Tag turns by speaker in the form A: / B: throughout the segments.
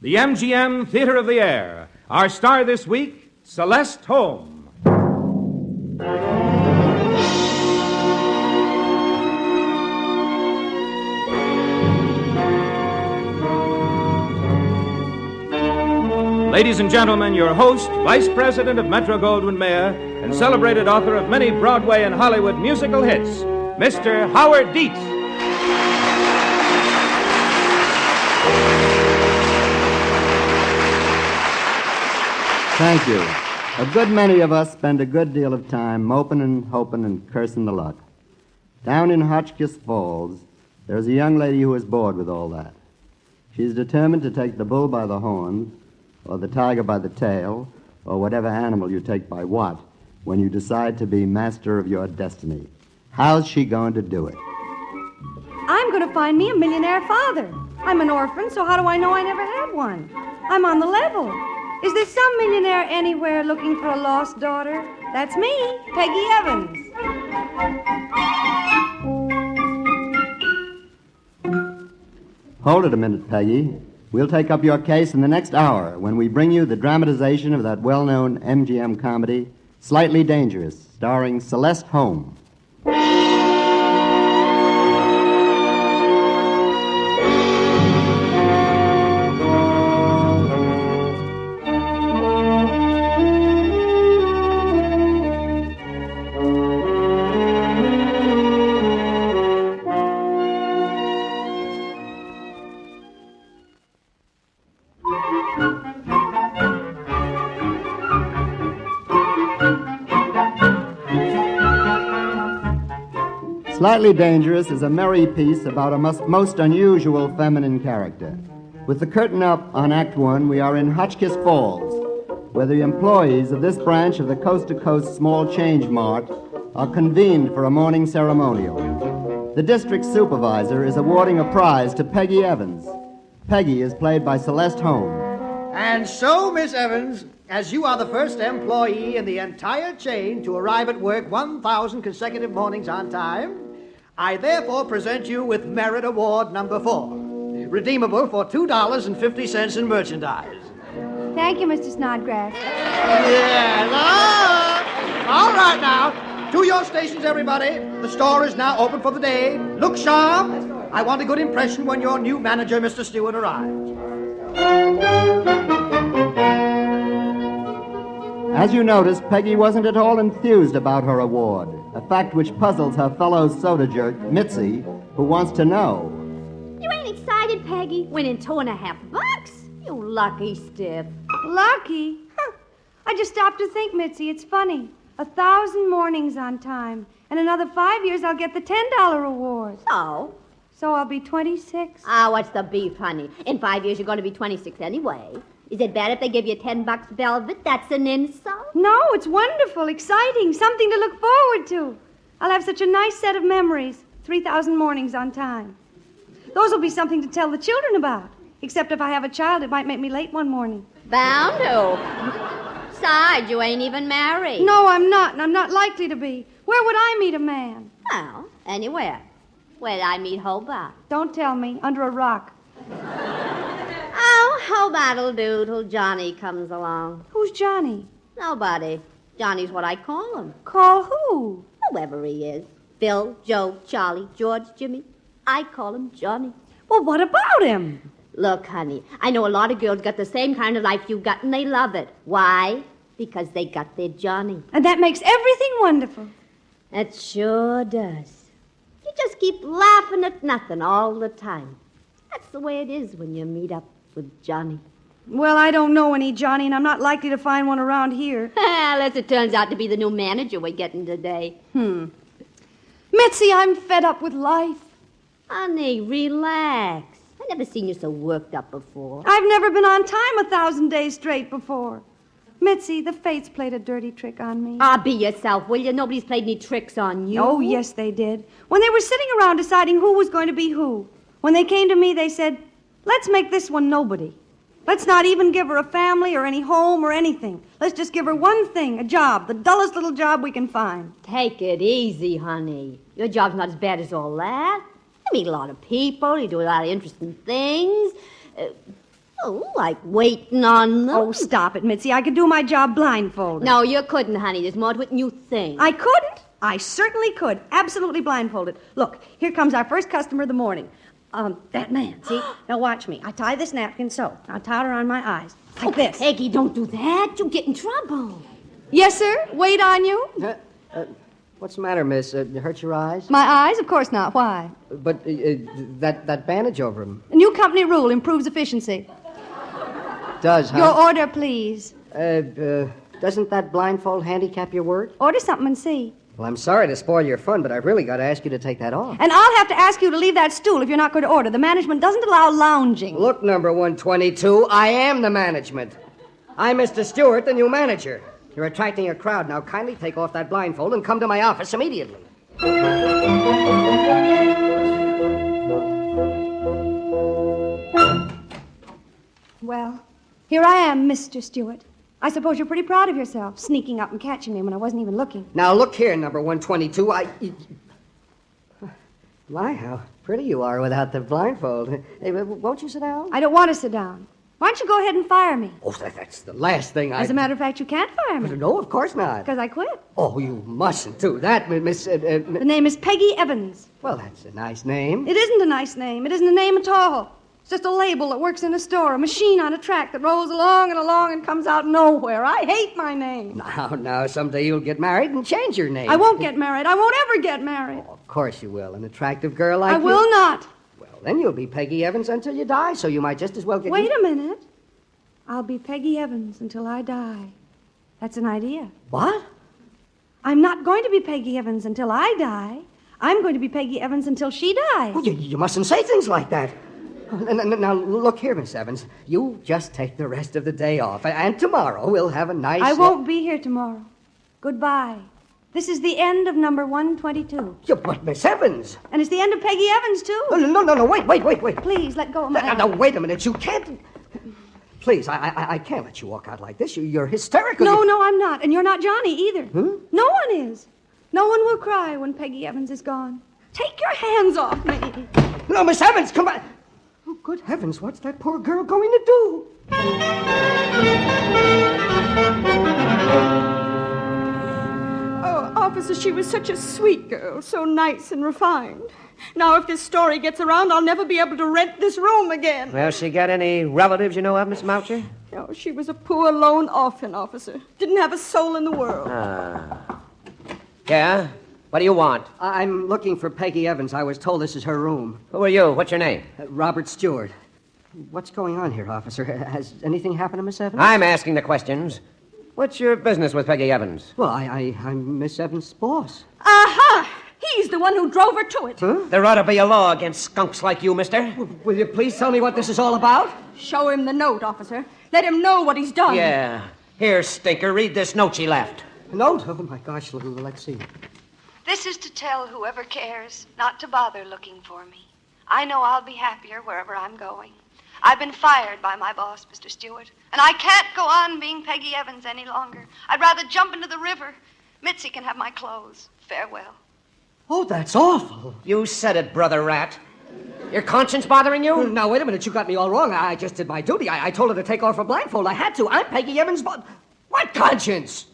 A: The MGM Theatre of the Air. Our star this week, Celeste Holm. Ladies and gentlemen, your host, Vice President of Metro-Goldwyn-Mayer, and celebrated author of many Broadway and Hollywood musical hits, Mr. Howard Dietz.
B: Thank you. A good many of us spend a good deal of time moping and hoping and cursing the luck. Down in Hotchkiss Falls, there's a young lady who is bored with all that. She's determined to take the bull by the horns, or the tiger by the tail, or whatever animal you take by what, when you decide to be master of your destiny. How's she going to do it?
C: I'm going to find me a millionaire father. I'm an orphan, so how do I know I never had one? I'm on the level. Is there some millionaire anywhere looking for a lost daughter? That's me, Peggy Evans.
B: Hold it a minute, Peggy. We'll take up your case in the next hour when we bring you the dramatization of that well-known MGM comedy, Slightly Dangerous, starring Celeste Holm. Slightly Dangerous is a merry piece about a most unusual feminine character. With the curtain up on Act One, we are in Hotchkiss Falls, where the employees of this branch of the Coast to Coast Small Change Mart are convened for a morning ceremonial. The district supervisor is awarding a prize to Peggy Evans. Peggy is played by Celeste Holm.
D: And so, Miss Evans, as you are the first employee in the entire chain to arrive at work 1,000 consecutive mornings on time, I therefore present you with Merit Award number 4, redeemable for $2.50 in merchandise.
C: Thank you, Mr. Snodgrass.
D: Yes. All right now. To your stations, everybody. The store is now open for the day. Look sharp. I want a good impression when your new manager, Mr. Stewart, arrives.
B: As you noticed, Peggy wasn't at all enthused about her award, a fact which puzzles her fellow soda jerk, Mitzi, who wants to know.
E: You ain't excited, Peggy? Winning $2.50? You lucky stiff.
C: Lucky? Huh. I just stopped to think, Mitzi, it's funny. 1,000 mornings on time. And another 5 years, I'll get the $10 award. So I'll be 26.
E: What's the beef, honey? In 5 years, you're going to be 26 anyway. Is it bad if they give you $10 velvet? That's an insult.
C: No, it's wonderful, exciting, something to look forward to. I'll have such a nice set of memories. 3,000 mornings on time. Those will be something to tell the children about. Except if I have a child, it might make me late one morning.
E: Bound to. Besides, you ain't even married.
C: No, I'm not, and I'm not likely to be. Where would I meet a man?
E: Well, anywhere. Where'd I meet Hobart?
C: Don't tell me. Under a rock.
E: Oh, Hobart'll do till Johnny comes along.
C: Who's Johnny?
E: Nobody. Johnny's what I call him.
C: Call who?
E: Whoever he is. Bill, Joe, Charlie, George, Jimmy. I call him Johnny.
C: Well, what about him?
E: Look, honey, I know a lot of girls got the same kind of life you got, and they love it. Why? Because they got their Johnny.
C: And that makes everything wonderful.
E: It sure does. You just keep laughing at nothing all the time. That's the way it is when you meet up with Johnny.
C: Well, I don't know any Johnny, and I'm not likely to find one around here.
E: Unless it turns out to be the new manager we're getting today.
C: Mitzi, I'm fed up with life.
E: Honey, relax. I've never seen you so worked up before.
C: I've never been on time 1,000 days straight before. Mitzi, the fates played a dirty trick on me.
E: Be yourself, will you? Nobody's played any tricks on you.
C: Oh, yes, they did. When they were sitting around deciding who was going to be who. When they came to me, they said, let's make this one nobody. Let's not even give her a family or any home or anything. Let's just give her one thing, a job, the dullest little job we can find.
E: Take it easy, honey. Your job's not as bad as all that. You meet a lot of people. You do a lot of interesting things. Oh, like waiting on them?
C: Oh, stop it, Mitzi. I could do my job blindfolded.
E: No, you couldn't, honey. There's more to it than you think.
C: I couldn't. I certainly could. Absolutely blindfolded. Look, here comes our first customer of the morning. That man, see? Now watch me. I tie this napkin so. I'll tie it around my eyes. Like this.
E: Peggy, don't do that. You'll get in trouble.
C: Yes, sir. Wait on you.
D: What's the matter, miss? Hurt your eyes?
C: My eyes? Of course not. Why?
D: But that bandage over them.
C: A new company rule improves efficiency.
D: Does, huh?
C: Your order, please.
D: Doesn't that blindfold handicap your work?
C: Order something and see.
D: Well, I'm sorry to spoil your fun, but I've really got to ask you to take that off.
C: And I'll have to ask you to leave that stool if you're not going to order. The management doesn't allow lounging.
D: Look, number 122, I am the management. I'm Mr. Stewart, the new manager. You're attracting a crowd. Now kindly take off that blindfold and come to my office immediately.
C: Well, here I am, Mr. Stewart. I suppose you're pretty proud of yourself, sneaking up and catching me when I wasn't even looking.
D: Now, look here, number 122, My, how pretty you are without the blindfold. Hey, won't you sit down?
C: I don't want to sit down. Why don't you go ahead and fire me?
D: Oh, that's the last thing I...
C: As a matter of fact, you can't fire me.
D: No, of course not.
C: Because I quit.
D: Oh, you mustn't do that, Miss...
C: The name is Peggy Evans.
D: Well, that's a nice name.
C: It isn't a nice name. It isn't a name at all. It's just a label that works in a store, a machine on a track that rolls along and along and comes out nowhere. I hate my name.
D: Now, someday you'll get married and change your name.
C: I won't get married. I won't ever get married.
D: Oh, of course you will. An attractive girl like you.
C: I will not.
D: Well, then you'll be Peggy Evans until you die, so you might just as well get...
C: Wait a minute. I'll be Peggy Evans until I die. That's an idea.
D: What?
C: I'm not going to be Peggy Evans until I die. I'm going to be Peggy Evans until she dies.
D: Well, you mustn't say things like that. Now, look here, Miss Evans. You just take the rest of the day off, and tomorrow we'll have a nice...
C: I won't be here tomorrow. Goodbye. This is the end of number 122.
D: Yeah, but Miss Evans...
C: And it's the end of Peggy Evans, too.
D: No, wait.
C: Please, let go of my
D: Now, wait a minute. You can't... Please, I can't let you walk out like this. You're hysterical.
C: No, I'm not. And you're not Johnny, either. No one is. No one will cry when Peggy Evans is gone. Take your hands off me.
D: No, Miss Evans, come back. Oh, good heavens, what's that poor girl going to do?
F: Oh, officer, she was such a sweet girl, so nice and refined. Now, if this story gets around, I'll never be able to rent this room again.
G: Well, she got any relatives you know of, Miss Moucher?
F: No, she was a poor, lone orphan, officer. Didn't have a soul in the world.
G: Yeah? What do you want?
D: I'm looking for Peggy Evans. I was told this is her room.
G: Who are you? What's your name?
D: Robert Stewart. What's going on here, officer? Has anything happened to Miss Evans?
G: I'm asking the questions. What's your business with Peggy Evans?
D: Well, I'm Miss Evans' boss.
F: Aha! He's the one who drove her to it.
D: Huh?
G: There ought to be a law against skunks like you, mister.
D: Will you please tell me what this is all about?
F: Show him the note, officer. Let him know what he's done.
G: Yeah. Here, Stinker, read this note she left.
D: Note? Oh, my gosh, let's see.
C: This is to tell whoever cares not to bother looking for me. I know I'll be happier wherever I'm going. I've been fired by my boss, Mr. Stewart, and I can't go on being Peggy Evans any longer. I'd rather jump into the river. Mitzi can have my clothes. Farewell.
D: Oh, that's awful.
G: You said it, brother rat. Your conscience bothering you?
D: Now, wait a minute. You got me all wrong. I just did my duty. I told her to take off her blindfold. I had to. I'm Peggy Evans' boss. What conscience?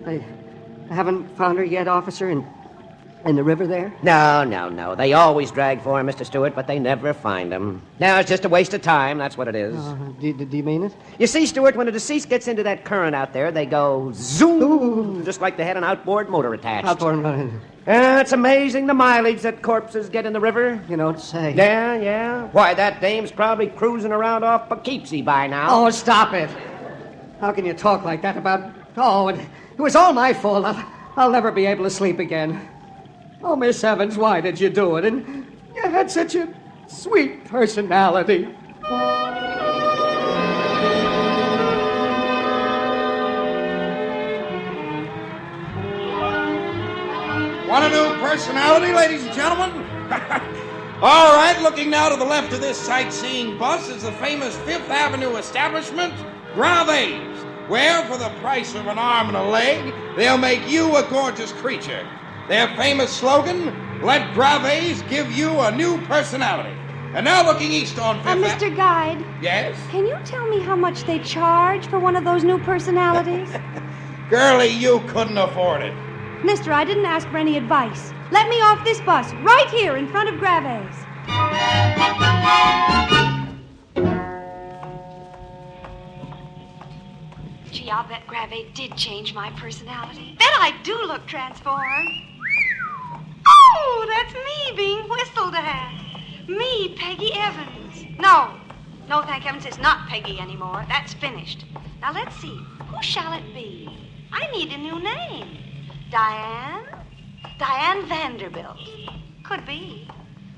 D: I haven't found her yet, officer, in the river there?
G: No. They always drag for him, Mr. Stewart, but they never find him. Now it's just a waste of time. That's what it is.
D: Do you mean it?
G: You see, Stewart, when a deceased gets into that current out there, they go zoom, just like they had an outboard motor attached. It's amazing the mileage that corpses get in the river.
D: You don't say.
G: Yeah. Why, that dame's probably cruising around off Poughkeepsie by now.
D: Oh, stop it. How can you talk like that about... Oh, it was all my fault. I'll never be able to sleep again. Oh, Miss Evans, why did you do it? And you had such a sweet personality.
H: Want a new personality, ladies and gentlemen? All right, looking now to the left of this sightseeing bus is the famous Fifth Avenue establishment, Graves, where, for the price of an arm and a leg, they'll make you a gorgeous creature. Their famous slogan, Let Graves give you a new personality. And now looking east on Fifth
C: Mr. Guide,
H: Yes?
C: can you tell me how much they charge for one of those new personalities?
H: Girlie, you couldn't afford it.
C: Mister, I didn't ask for any advice. Let me off this bus, right here in front of Graves. Gee, I'll bet Graves did change my personality. Bet I do look transformed. Oh, that's me being whistled at. Me, Peggy Evans. No, thank heavens, it's not Peggy anymore. That's finished. Now, let's see. Who shall it be? I need a new name. Diane? Diane Vanderbilt. Could be.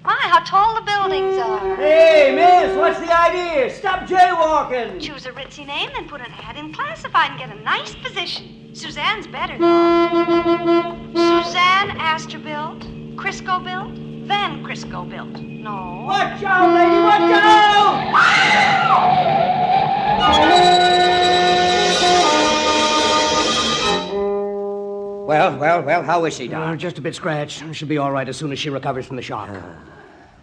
C: My, how tall the buildings are.
I: Hey, miss, what's the idea? Stop jaywalking.
C: Choose a ritzy name, then put an ad in classified and get a nice position. Suzanne's better, though. Suzanne Astorbilt, Crisco built, Van Crisco built. No.
I: Watch out, lady, watch out!
G: Well, how is she, Doc?
I: Just a bit scratched. She'll be all right as soon as she recovers from the shock.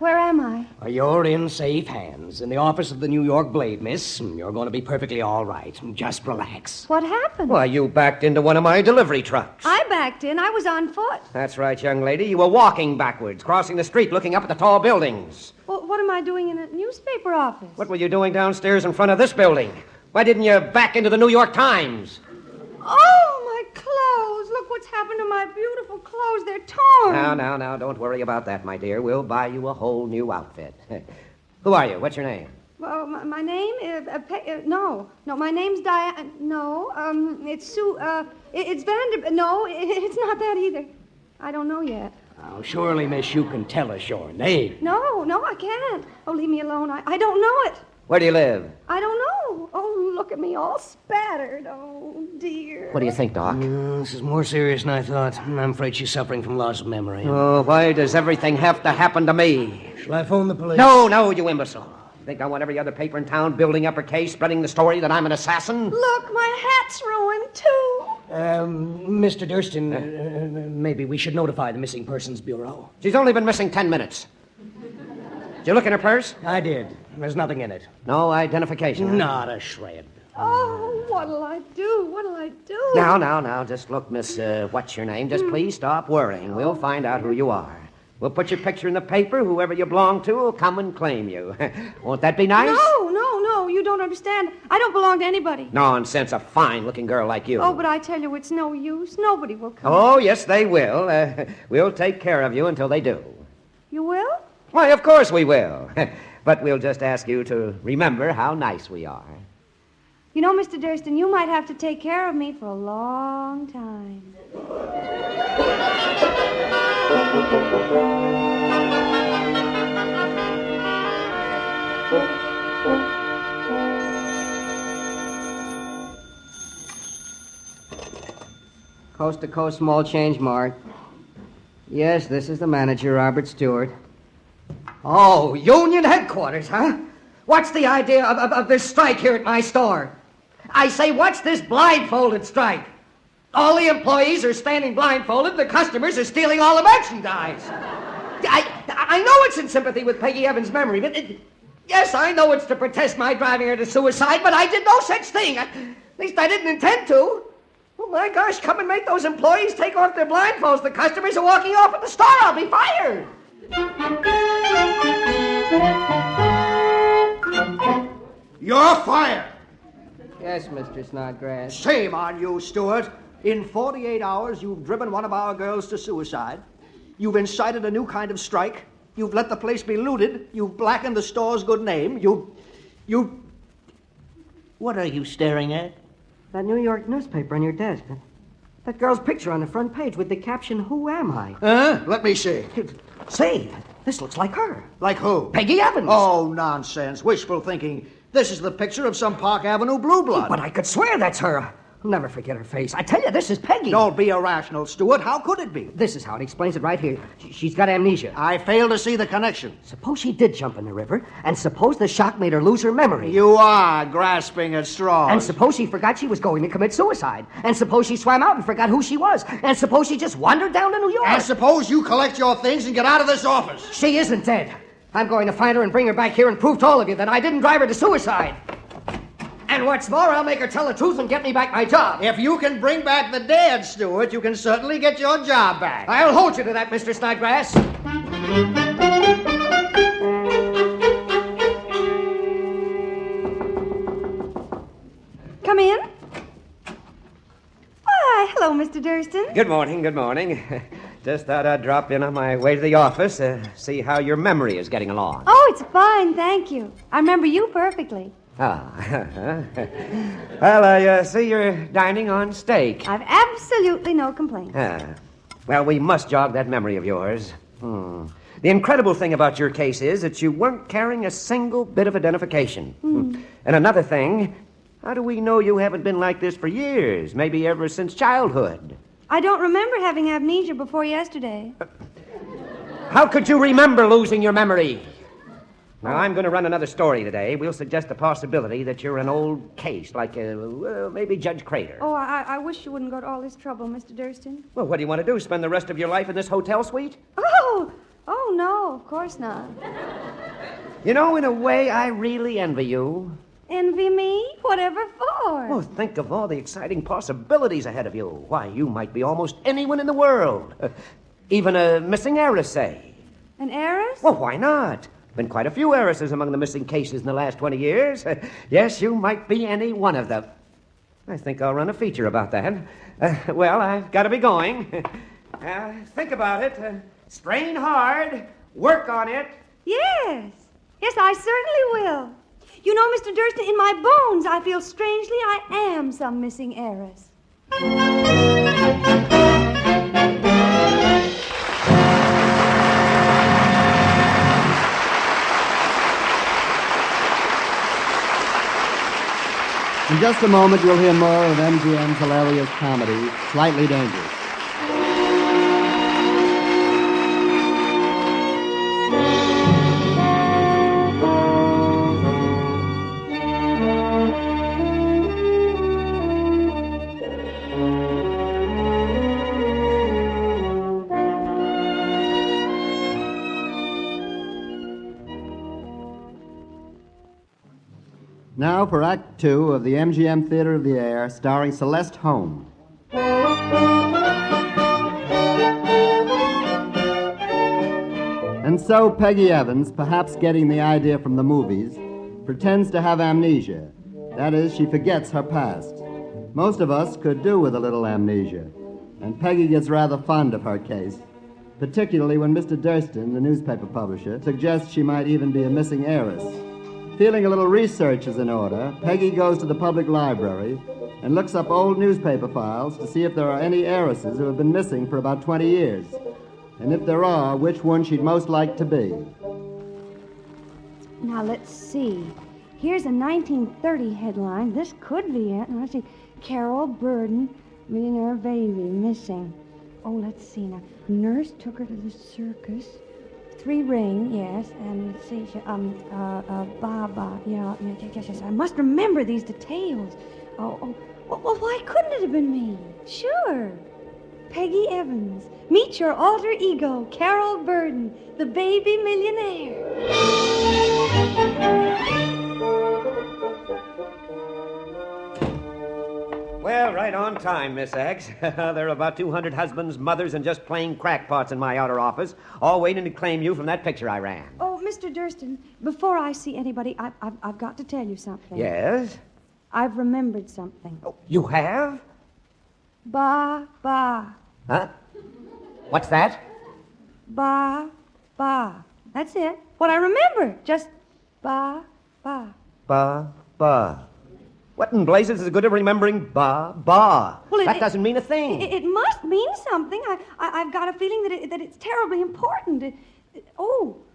C: Where am I?
I: You're in safe hands. In the office of the New York Blade, miss. You're going to be perfectly all right. Just relax.
C: What happened?
G: Why, you backed into one of my delivery trucks.
C: I backed in. I was on foot.
G: That's right, young lady. You were walking backwards, crossing the street, looking up at the tall buildings.
C: Well, what am I doing in a newspaper office?
G: What were you doing downstairs in front of this building? Why didn't you back into the New York Times?
C: Oh, my clothes. Look what's happened to my beautiful clothes. They're torn.
G: Now, don't worry about that, my dear. We'll buy you a whole new outfit. Who are you? What's your name?
C: Well, my name is... no, my name's Diane... No, it's Sue... it's Vanderbilt... No, it's not that either. I don't know yet.
I: Oh, surely, miss, you can tell us your name.
C: No, I can't. Oh, leave me alone. I don't know it.
G: Where do you live?
C: I don't know. Oh, look at me all spattered. Oh, dear.
G: What do you think, Doc?
I: This is more serious than I thought. I'm afraid she's suffering from loss of memory.
G: Oh, why does everything have to happen to me?
I: Shall I phone the police?
G: No, you imbecile. Think I want every other paper in town building up a case, spreading the story that I'm an assassin?
C: Look, my hat's ruined, too.
I: Mr. Durston, maybe we should notify the Missing Persons Bureau.
G: She's only been missing 10 minutes. Did you look in her purse?
I: I did. There's nothing in it.
G: No identification. Huh?
I: Not a shred.
C: Oh, what'll I do?
G: Now, just look, Miss, what's your name? Just please stop worrying. We'll find out who you are. We'll put your picture in the paper. Whoever you belong to will come and claim you. Won't that be nice?
C: No, you don't understand. I don't belong to anybody.
G: Nonsense, a fine-looking girl like you.
C: Oh, but I tell you, it's no use. Nobody will come.
G: Oh, yes, they will. We'll take care of you until they do.
C: You will?
G: Why, of course we will. But we'll just ask you to remember how nice we are.
C: You know, Mr. Durston, you might have to take care of me for a long time.
J: Coast to Coast Small Change Mart. Yes, this is the manager, Robert Stewart.
G: Oh, Union headquarters, huh? What's the idea of this strike here at my store? I say, what's this blindfolded strike? All the employees are standing blindfolded. The customers are stealing all the merchandise. I know it's in sympathy with Peggy Evans' memory, but yes, I know it's to protest my driving her to suicide, but I did no such thing. At least I didn't intend to. Oh, my gosh, come and make those employees take off their blindfolds. The customers are walking off at the store. I'll be fired.
D: You're fired.
J: Yes, Mr. Snodgrass.
D: Shame on you, Stewart. In 48 hours, you've driven one of our girls to suicide. You've incited a new kind of strike. You've let the place be looted. You've blackened the store's good name. You... What are you staring at?
J: That New York newspaper on your desk. That girl's picture on the front page with the caption, "Who am I?"
D: Huh? Let me see.
J: Say, this looks like her.
D: Like who?
J: Peggy Evans.
D: Oh, nonsense. Wishful thinking. This is the picture of some Park Avenue blue blood.
J: But I could swear that's her.
G: I'll never forget her face. I tell you, this is Peggy.
D: Don't be irrational, Stuart. How could it be?
G: This is how it explains it right here. She's got amnesia.
D: I fail to see the connection.
G: Suppose she did jump in the river, and suppose the shock made her lose her memory.
D: You are grasping at straws.
G: And suppose she forgot she was going to commit suicide. And suppose she swam out and forgot who she was. And suppose she just wandered down to New York.
D: And suppose you collect your things and get out of this office.
G: She isn't dead. I'm going to find her and bring her back here and prove to all of you that I didn't drive her to suicide. And what's more, I'll make her tell the truth and get me back my job.
D: If you can bring back the dead, Stuart, you can certainly get your job back.
G: I'll hold you to that, Mr. Snodgrass.
C: Come in. Why, hello, Mr. Durston.
I: Good morning, good morning. Just thought I'd drop in on my way to the office to see how your memory is getting along.
C: Oh, it's fine, thank you. I remember you perfectly.
I: Ah. Well, I see you're dining on steak.
C: I've absolutely no complaints.
I: Well, we must jog that memory of yours. The incredible thing about your case is that you weren't carrying a single bit of identification. And another thing, how do we know you haven't been like this for years, maybe ever since childhood?
C: I don't remember having amnesia before yesterday.
I: How could you remember losing your memory? Now, I'm going to run another story today. We'll suggest the possibility that you're an old case, like maybe Judge Crater.
C: Oh, I wish you wouldn't go to all this trouble, Mr. Durston.
I: Well, what do you want to do, spend the rest of your life in this hotel suite?
C: Oh, no, of course not.
I: You know, in a way, I really envy you.
C: Envy me? Whatever for?
I: Oh, think of all the exciting possibilities ahead of you. Why, you might be almost anyone in the world. Even a missing heiress, say.
C: An heiress?
I: Well, why not? Been quite a few heiresses among the missing cases in the last 20 years. Yes, you might be any one of them. I think I'll run a feature about that. Well, I've got to be going. Think about it. Strain hard. Work on it.
C: Yes, I certainly will. You know, Mr. Durston, in my bones, I feel strangely I am some missing heiress.
B: In just a moment, you'll hear more of MGM's hilarious comedy, Slightly Dangerous. Now for Act Two of the MGM Theatre of the Air, starring Celeste Holm. And so Peggy Evans, perhaps getting the idea from the movies, pretends to have amnesia. That is, she forgets her past. Most of us could do with a little amnesia, and Peggy gets rather fond of her case, particularly when Mr. Durston, the newspaper publisher, suggests she might even be a missing heiress. Feeling a little research is in order, Peggy goes to the public library and looks up old newspaper files to see if there are any heiresses who have been missing for about 20 years. And if there are, which one she'd most like to be.
C: Now, let's see. Here's a 1930 headline. This could be it. Let's see. Carol Burden, millionaire baby, missing. Oh, let's see now. Nurse took her to the circus. 3 ring, yes, and let's see, Baba, yes, I must remember these details. Well, why couldn't it have been me? Sure. Peggy Evans. Meet your alter ego, Carol Burden, the baby millionaire.
I: Well, right on time, Miss X. There are about 200 husbands, mothers, and just plain crackpots in my outer office, all waiting to claim you from that picture I ran.
C: Oh, Mr. Durston, before I see anybody, I've got to tell you something.
I: Yes?
C: I've remembered something.
I: Oh, you have?
C: Ba.
I: Huh? What's that?
C: Ba. That's it. What I remember. Just ba.
I: Ba. What in blazes is the good of remembering ba? Well, that doesn't mean a thing.
C: It must mean something. I've got a feeling that it's terribly important.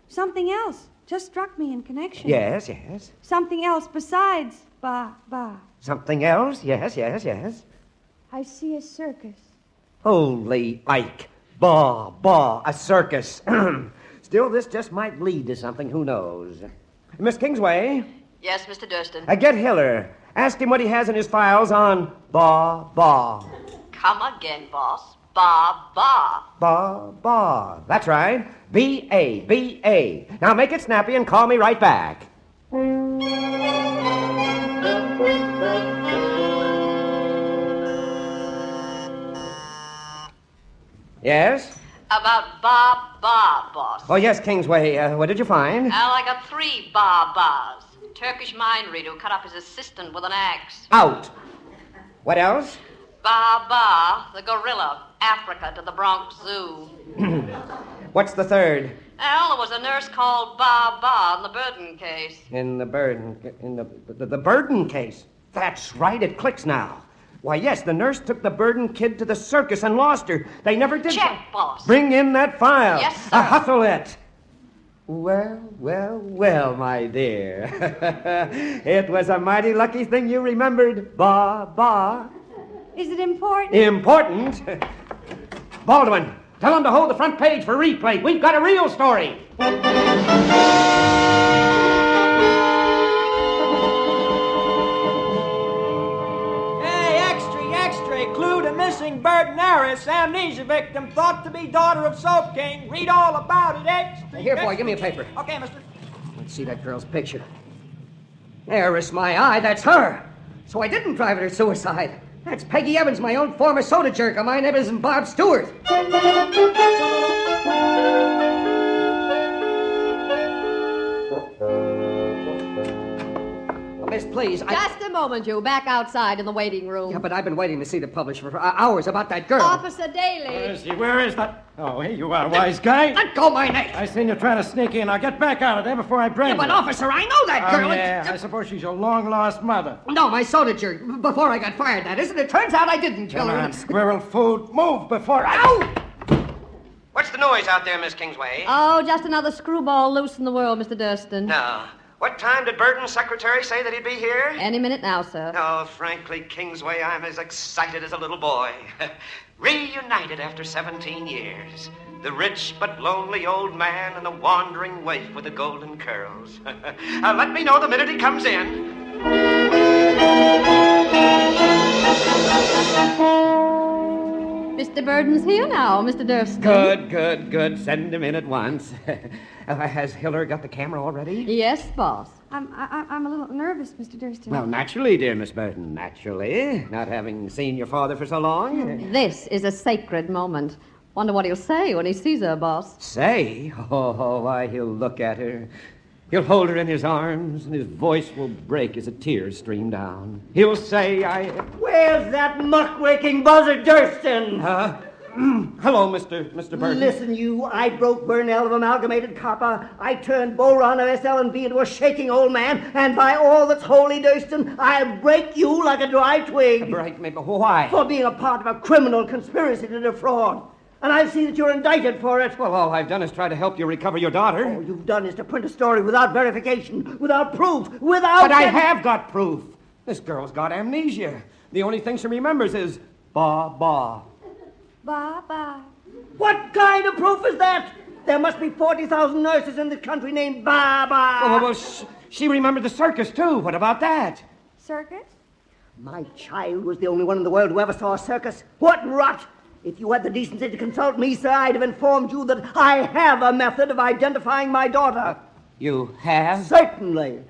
C: Something else just struck me in connection.
I: Yes.
C: Something else besides ba.
I: Something else? Yes.
C: I see a circus.
I: Holy Ike. Baw, a circus. Still, this just might lead to something. Who knows? Miss Kingsway?
K: Yes, Mr. Durston.
I: Get Hiller. Ask him what he has in his files on Baw.
K: Come again, boss. Ba.
I: Baw. That's right. B-A. Now make it snappy and call me right back. Yes?
K: About ba, boss.
I: Oh, yes, Kingsway. What did you find?
K: Well, I got 3 bas. Turkish mind reader who cut up his assistant with an axe.
I: Out. What else?
K: Ba, the gorilla. Africa to the Bronx Zoo.
I: What's the third?
K: Well, there was a nurse called Ba in the Burden case.
I: In the Burden case. That's right, it clicks now. Why, yes, the nurse took the Burden kid to the circus and lost her. They never did.
K: Check, boss.
I: Bring in that file.
K: Yes, sir.
I: Hustle it. Well, my dear. It was a mighty lucky thing you remembered. Ba.
C: Is it important?
I: Important? Baldwin, tell him to hold the front page for replay. We've got a real story.
L: Clue to missing Burden heiress, amnesia victim, thought to be daughter of Soap King. Read all about it, extra.
G: Here, boy, give me a paper.
L: Okay, mister.
G: Let's see that girl's picture. Heiress, my eye, that's her. So I didn't drive her to suicide. That's Peggy Evans, my own former soda jerk. My name isn't Bob Stewart. Miss, please,
M: Just a moment, you. Back outside in the waiting room.
G: Yeah, but I've been waiting to see the publisher for hours about that girl.
M: Officer Daly.
L: Where is that? Oh, here you are, wise guy.
G: Let go my neck.
L: I seen you trying to sneak in. I'll get back out of there before I brain
G: Yeah, but
L: you.
G: officer, I know that girl.
L: Yeah, I suppose she's your long-lost mother.
G: No, my soda jerk. Before I got fired, that is. And it turns out I didn't kill
L: Come
G: her.
L: on, squirrel food. Move before I...
G: Ow!
I: What's the noise out there, Miss Kingsway?
M: Oh, just another screwball loose in the world, Mr. Durston.
I: No. What time did Burton's secretary say that he'd be here?
M: Any minute now, sir.
I: Oh, frankly, Kingsway, I'm as excited as a little boy. Reunited after 17 years. The rich but lonely old man and the wandering waif with the golden curls. Let me know the minute he comes in.
M: Mr. Burden's here now, Mr. Durston.
I: Good. Send him in at once. Has Hiller got the camera already?
M: Yes, boss.
C: I'm a little nervous, Mr. Durston.
I: Well, naturally, dear Miss Burton, naturally. Not having seen your father for so long.
M: This is a sacred moment. Wonder what he'll say when he sees her, boss.
I: Say? Oh, why, he'll look at her. He'll hold her in his arms, and his voice will break as a tear stream down. He'll say,
N: Where's that muckraking buzzard Durston?
I: Hello, Mr. Burton.
N: Listen, you, I broke Burnell of Amalgamated Copper. I turned Boron of SL&B into a shaking old man, and by all that's holy, Durston, I'll break you like a dry twig.
I: Break me, but why?
N: For being a part of a criminal conspiracy to defraud. And I see that you're indicted for it.
I: Well, all I've done is try to help you recover your daughter.
N: All you've done is to print a story without verification, without proof, without...
I: But I have got proof. This girl's got amnesia. The only thing she remembers is ba.
C: Ba.
N: What kind of proof is that? There must be 40,000 nurses in this country named Ba.
I: Well, she remembered the circus, too. What about that?
C: Circus?
N: My child was the only one in the world who ever saw a circus. What rot! If you had the decency to consult me, sir, I'd have informed you that I have a method of identifying my daughter.
I: You have?
N: Certainly.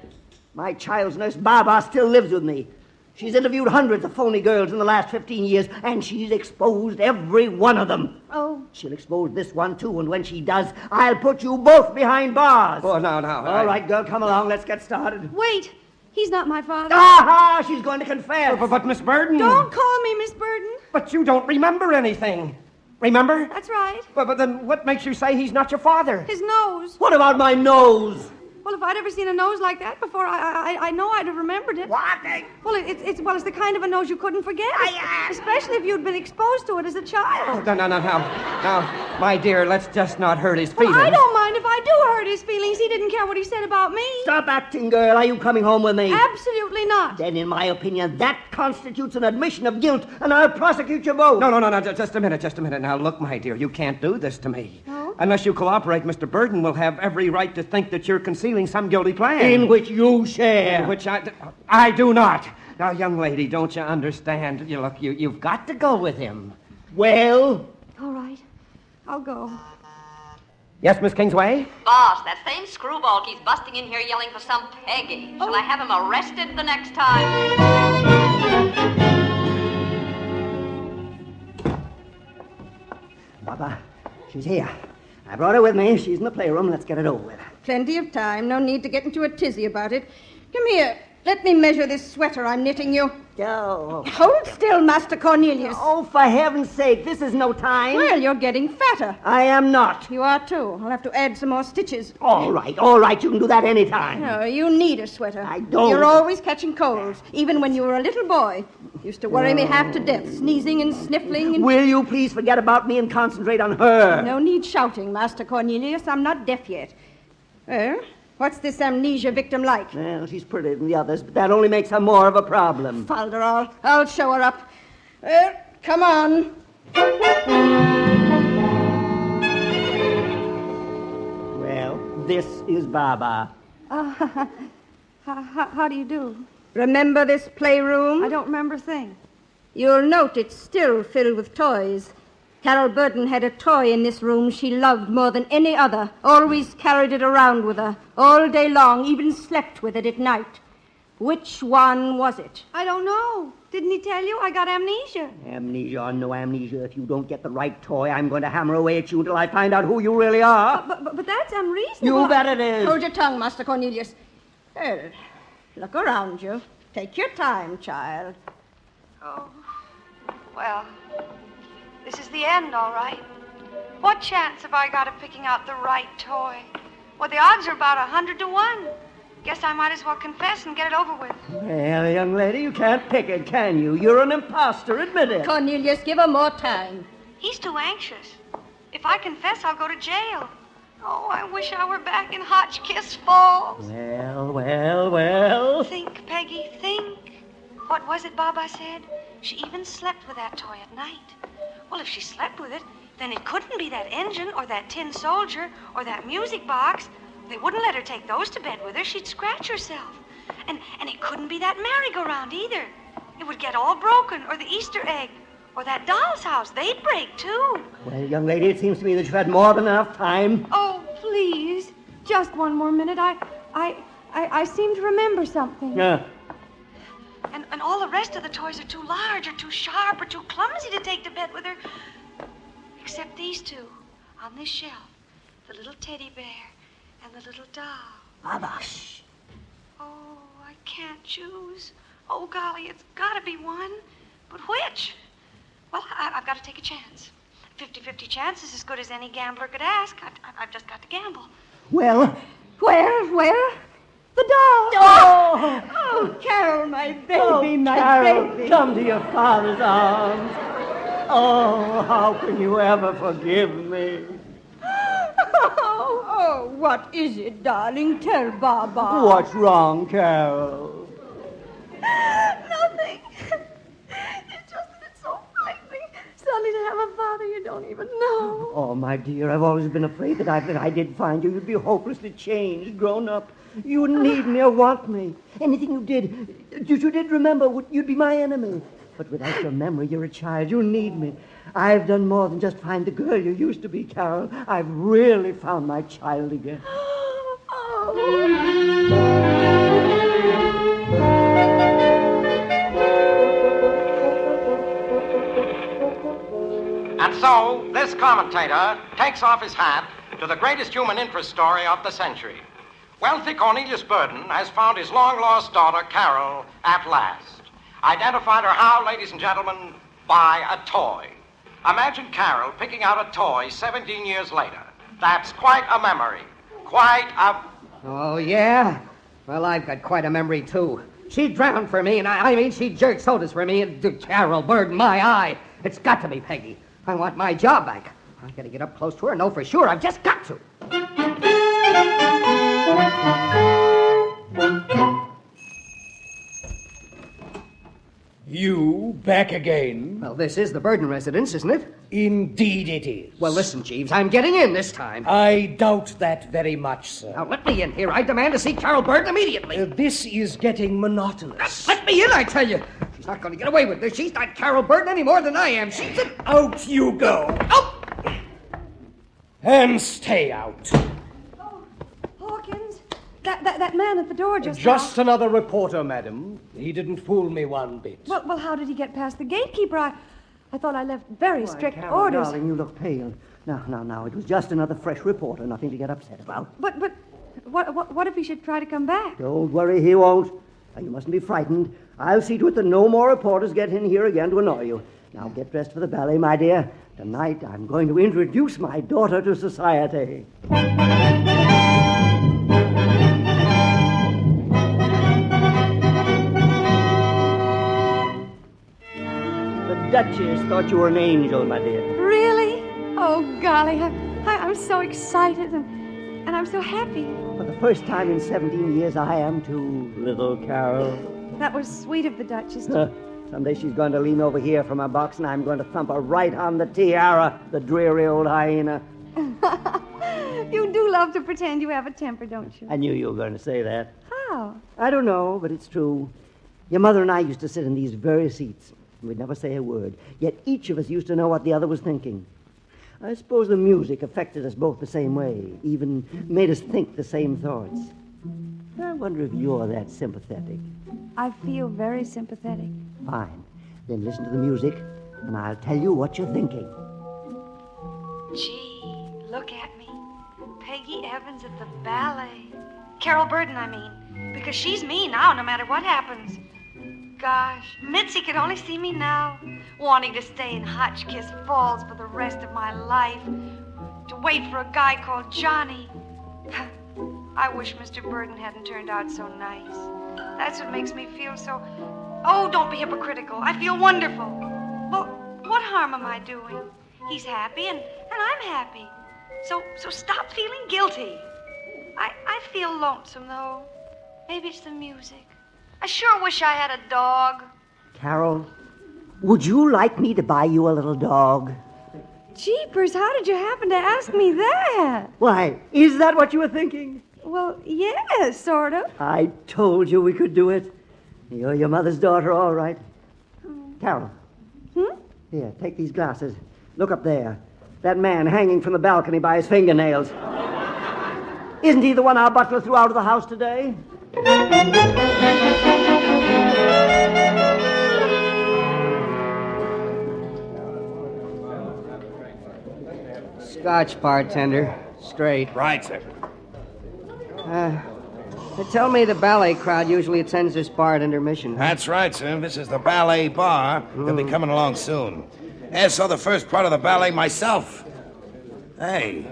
N: My child's nurse, Baba, still lives with me. She's interviewed hundreds of phony girls in the last 15 years, and she's exposed every one of them.
C: Oh.
N: She'll expose this one, too, and when she does, I'll put you both behind bars.
I: Oh, no.
N: All right, girl, come along. Let's get started.
C: Wait. He's not my father.
N: Aha! She's going to confess.
I: But Miss Burton...
C: Don't call me Miss Burton.
I: But you don't remember anything. Remember?
C: That's right.
I: But then what makes you say he's not your father?
C: His nose.
N: What about my nose?
C: Well, if I'd ever seen a nose like that before, I know I'd have remembered it.
N: What?
C: Well, it's the kind of a nose you couldn't forget, especially if you'd been exposed to it as a child.
I: Oh, no. Now, my dear, let's just not hurt his feelings.
C: Well, I don't mind if I do hurt his feelings. He didn't care what he said about me.
N: Stop acting, girl. Are you coming home with me?
C: Absolutely not.
N: Then, in my opinion, that constitutes an admission of guilt, and I'll prosecute you both.
I: No, just a minute. Now, look, my dear, you can't do this to me.
C: No?
I: Unless you cooperate, Mr. Burden will have every right to think that you're concealing some guilty plan.
N: In which you share.
I: In which I do not. Now, young lady, don't you understand? You've got to go with him.
N: Well?
C: All right. I'll go.
I: Yes, Miss Kingsway?
K: Boss, that same screwball keeps busting in here yelling for some Peggy. Shall I have him arrested the next time?
N: Baba, she's here. I brought her with me. She's in the playroom. Let's get it over with.
F: Plenty of time. No need to get into a tizzy about it. Come here. Let me measure this sweater I'm knitting you.
N: Oh.
F: Hold still, Master Cornelius.
N: Oh, for heaven's sake, this is no time.
F: Well, you're getting fatter.
N: I am not.
F: You are, too. I'll have to add some more stitches.
N: All right. You can do that any time.
F: No, you need a sweater.
N: I don't.
F: You're always catching colds, even when you were a little boy. Used to worry me half to death, sneezing and sniffling and...
N: Will you please forget about me and concentrate on her?
F: No need shouting, Master Cornelius. I'm not deaf yet. Well, what's this amnesia victim like?
N: Well, she's prettier than the others, but that only makes her more of a problem.
F: Falderall, I'll show her up. Come on.
N: Well, this is Baba.
C: How do you do?
F: Remember this playroom?
C: I don't remember a thing.
F: You'll note it's still filled with toys. Carol Burton had a toy in this room she loved more than any other, always carried it around with her, all day long, even slept with it at night. Which one was it?
C: I don't know. Didn't he tell you? I got amnesia.
N: Amnesia or no amnesia, if you don't get the right toy, I'm going to hammer away at you until I find out who you really are.
C: But that's unreasonable.
N: You bet it is.
F: Hold your tongue, Master Cornelius. Well, look around you. Take your time, child.
C: Oh, well, this is the end, all right. What chance have I got of picking out the right toy? Well, the odds are about 100 to 1. Guess I might as well confess and get it over with.
N: Well, young lady, you can't pick it, can you? You're an imposter, admit it.
F: Cornelius, give her more time.
C: He's too anxious. If I confess, I'll go to jail. Oh, I wish I were back in Hotchkiss Falls.
N: Well.
C: Think, Peggy, think. What was it Baba said? She even slept with that toy at night. Well, if she slept with it, then it couldn't be that engine or that tin soldier or that music box. They wouldn't let her take those to bed with her. She'd scratch herself. And it couldn't be that merry-go-round either. It would get all broken, or the Easter egg, or that doll's house. They'd break, too.
N: Well, young lady, it seems to me that you've had more than enough time.
C: Oh, please. Just one more minute. I seem to remember something.
N: Yeah.
C: And all the rest of the toys are too large or too sharp or too clumsy to take to bed with her. Except these two on this shelf. The little teddy bear and the little doll.
N: Baba, shh.
C: Oh, I can't choose. Oh, golly, it's got to be one. But which? Well, I've got to take a chance. 50-50 chance is as good as any gambler could ask. I've just got to gamble.
N: Well?
F: Where? The doll. Oh, Carol, my baby, my
N: Carol,
F: baby.
N: come to your father's arms. Oh, how can you ever forgive me?
F: Oh, what is it, darling? Tell Baba.
N: What's wrong, Carol?
C: Nothing. It's just that it's so frightening suddenly to have a father you don't even know.
N: Oh, my dear, I've always been afraid that if I did find you, you'd be hopelessly changed, grown up. You wouldn't need me or want me. Anything you did remember, you'd be my enemy. But without your memory, you're a child. You need me. I've done more than just find the girl you used to be, Carol. I've really found my child again.
O: And so, this commentator takes off his hat to the greatest human interest story of the century. Wealthy Cornelius Burden has found his long-lost daughter, Carol, at last. Identified her how, ladies and gentlemen? By a toy. Imagine Carol picking out a toy 17 years later. That's quite a memory. Quite a...
G: Oh, yeah? Well, I've got quite a memory, too. She drowned for me, and I mean, she jerked sodas for me, and Carol Bird in my eye. It's got to be Peggy. I want my job back. I gotta get up close to her and know for sure. I've just got to.
P: You back again?
G: Well, this is the Burden residence, isn't it?
P: Indeed it is.
G: Well, listen, Jeeves, I'm getting in this time.
P: I doubt that very much, sir.
G: Now, let me in here. I demand to see Carol Burden immediately.
P: This is getting monotonous.
G: Let me in, I tell you. She's not going to get away with this. She's not Carol Burden any more than I am. She's a...
P: Out you go.
G: Out!
P: And stay out.
C: Hawkins, that man at the door just
P: Just another reporter, madam. He didn't fool me one bit.
C: Well, how did he get past the gatekeeper? I thought I left very strict
N: Carol,
C: orders.
N: darling, you look pale. Now, it was just another fresh reporter, nothing to get upset about.
C: But what if he should try to come back?
N: Don't worry, he won't. Now, you mustn't be frightened. I'll see to it that no more reporters get in here again to annoy you. Now, get dressed for the ballet, my dear. Tonight, I'm going to introduce my daughter to society. The Duchess thought you were an angel, my dear.
C: Really? Oh, golly, I'm so excited and I'm so happy.
N: For the first time in 17 years, I am too, little Carol.
C: That was sweet of the Duchess.
N: Someday she's going to lean over here from her box, and I'm going to thump her right on the tiara, the dreary old hyena.
C: You do love to pretend you have a temper, don't you?
N: I knew you were going to say that.
C: How?
N: I don't know, but it's true. Your mother and I used to sit in these very seats. We'd never say a word, yet each of us used to know what the other was thinking. I suppose the music affected us both the same way, even made us think the same thoughts. I wonder if you're that sympathetic.
C: I feel very sympathetic.
N: Fine. Then listen to the music, and I'll tell you what you're thinking.
C: Gee, look at me. Peggy Evans at the ballet. Carol Burden, I mean. Because she's me now, no matter what happens. Gosh, Mitzi could only see me now, wanting to stay in Hotchkiss Falls for the rest of my life, to wait for a guy called Johnny. I wish Mr. Burden hadn't turned out so nice. That's what makes me feel so... Oh, don't be hypocritical. I feel wonderful. Well, what harm am I doing? He's happy, and I'm happy. So stop feeling guilty. I feel lonesome, though. Maybe it's the music. I sure wish I had a dog.
N: Carol, would you like me to buy you a little dog?
C: Jeepers, how did you happen to ask me that?
N: Why, is that what you were thinking?
C: Well, yes, sort of.
N: I told you we could do it. You're your mother's daughter, all right. Carol. Here, take these glasses. Look up there. That man hanging from the balcony by his fingernails. Isn't he the one our butler threw out of the house today?
G: Scotch, bartender. Straight.
H: Right, sir.
G: They tell me the ballet crowd usually attends this bar at intermission.
H: That's right, sir. This is the ballet bar. They'll be coming along soon. I saw the first part of the ballet myself. Hey,